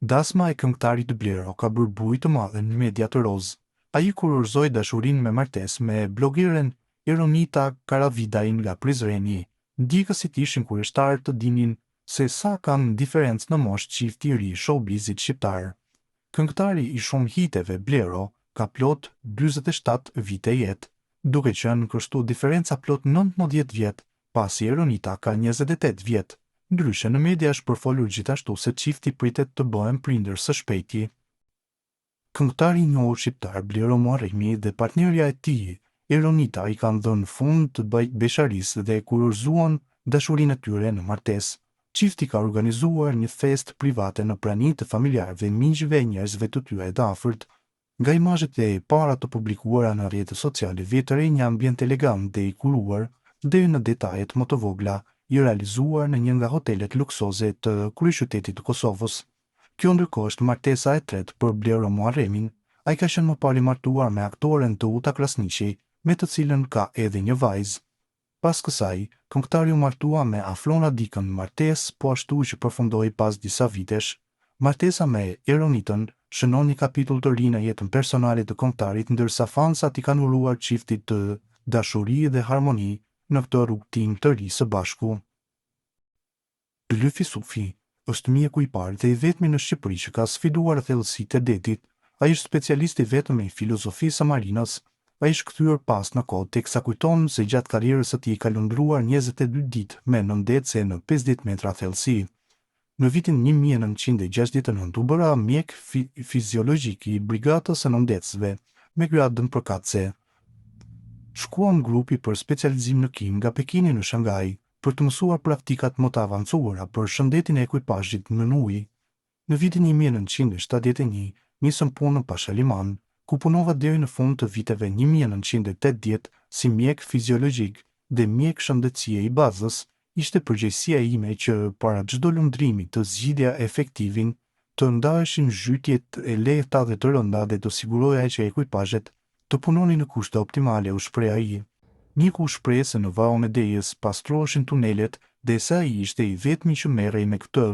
Dasma e këngëtarit Blero ka bërë buj të madhe në media të rozë. Ai kurorëzoi dashurinë me martesë me blogiren Ironita Karavidain nga Prizreni. Ndjekësit ishin kurioztar të dinin se sa kanë diferencë në moshë çifti i ri showbizit shqiptar. Këngëtari i shumë hiteve Blero ka plot 47 vite jetë, duke qenë kështu diferenca plot 19 vjet, pasi Ironita ka 28 vjet. Ndryshe në media është përfolur gjithashtu se çifti pritet të bëhen prindër së shpejti. Këngëtari i njohur shqiptar Blero Muharremi dhe partnerja e tij, Ironita, i kanë dhënë fund të besharisë dhe kurorëzuan dashurinë e tyre në martesë. Çifti ka organizuar një festë private në prani të familjarëve, miqve e njerëzve të tyre të afërt. Nga imazhet e para të publikuara në rrjetet sociale, vjetëre një ambient elegant dhe i kuruar, deri në detajet më të vogla, i realizuar në një nga hotelet luksoze të kryeqytetit të Kosovës. Kjo ndërkohë është martesa e tretë për Blero Muharremin. Ai ka qenë më parë i martuar me aktoren Teuta Krasniqi, me të cilën ka edhe një vajzë. Pas kësaj, këngëtari u martua me Aflona Dikën në martesë, po ashtu që përfundoi pas disa vitesh. Martesa me Ironitën shënon një kapitull të ri në jetën personale të këngëtarit, ndërsa fansat i kanë uruar çiftit të dashuri dhe harmoni në këtë rrugtim të ri së bashku. Lyfi Sufi është mjeku i parë dhe i vetmi në Shqipëri që ka sfiduar thellësitë e detit. Ai është specialist i vetëm i filozofisë së marinës. Ai është kthyer pas në kohë, teksa kujton se gjatë karrierës së tij ka lundruar 22 ditë me nëndetse në 50 metra thellësi. Në vitin 1969 u bëra mjek fiziologjik i brigadës së nëndecësve me gradën përkatëse. Shkuan grupi për specializim në kim nga Pekini në Shangaj për të mësuar praktikat më të avancuara për shëndetin e ekuipazhit në ujë. Në vitin 1971 nisëm punën pa Shaliman, ku punova deri në fund të viteve 1980 si mjek fiziologjik dhe mjek shëndetësie i bazës. Ishte përgjegjësia ime që para çdo lundrimi të zgjidhja efektivin, të ndaheshin zhytjet e lehta dhe të rënda dhe të siguroja që ekuipazhet të punonin në kushte optimale, u shpreh ai. Mjeku u shpreh se në varun e Dejës pastroheshin tunelet dhe se ai ishte i vetmi që merrej me këtë.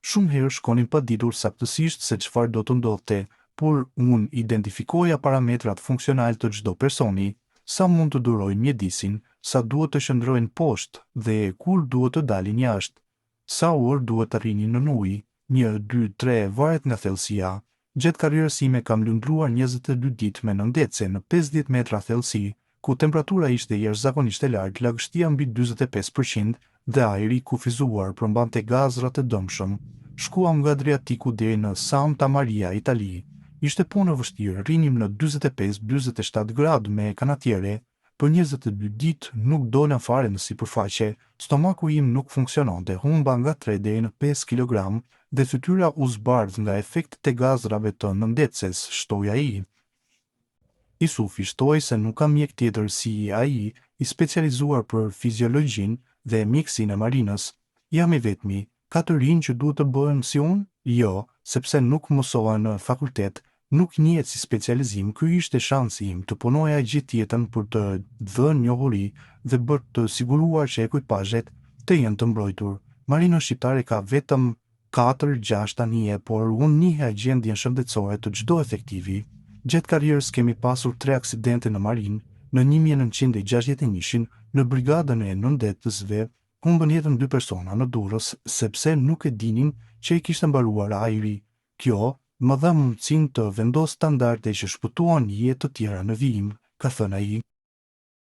Shumë herë shkonin pa ditur saktësisht se çfarë do të ndodhte, por unë identifikoja parametrat funksional të çdo personi, sa mund të durojnë mjedisin, sa duhet të shndrojnë poshtë dhe kur duhet të dalin jashtë, sa orë duhet të rrinin në ujë, 1, 2, 3 varet nga thellësia. Gjatë karrierës time kam lundruar 22 ditë me nëndece në 50 metra thellësi, ku temperatura ishte jashtëzakonisht e lartë, lagështia mbi 45% dhe ajri i kufizuar përmbante gazra të dëmshëm. Shkuam nga Adriatiku deri në Santa Maria, Itali. Ishte punë e vështirë, rinim në 45-47 gradë me kanatiere. Për 22 ditë nuk dola fare në sipërfaqe, stomaku im nuk funksiononte, humba nga 3 deri në 5 kg dhe fytyra u zbardh nga efektet e gazrave të nëndecës, shtoi ai. Sufi shtoi se nuk ka mjek tjetër si ai, i specializuar për fiziologjinë dhe mjekësinë e marinës. Jam i vetmi. Ka të rinj që duhet të bëhen si unë? Jo, sepse nuk mësova në fakultet, nuk njihet si specializim. Ky ishte shansi im të punoja gjithë jetën për të dhënë njohuri dhe për të siguruar që ekuipazhet të jenë të mbrojtur. Marina shqiptare ka vetëm 4-6 anije, por unë njiha gjendjen shëndetësore të çdo efektivi. Gjatë karrierës kemi pasur 3 aksidente në marinë. Në 1961 në brigadën e nëndecësve humbën jetën 2 persona në Durrës sepse nuk e dinin që i kishte mbaruar ajri. Kjo më dha mundësinë të vendos standarde që shpëtuan jetë të tjera në vijim, ka thënë ai.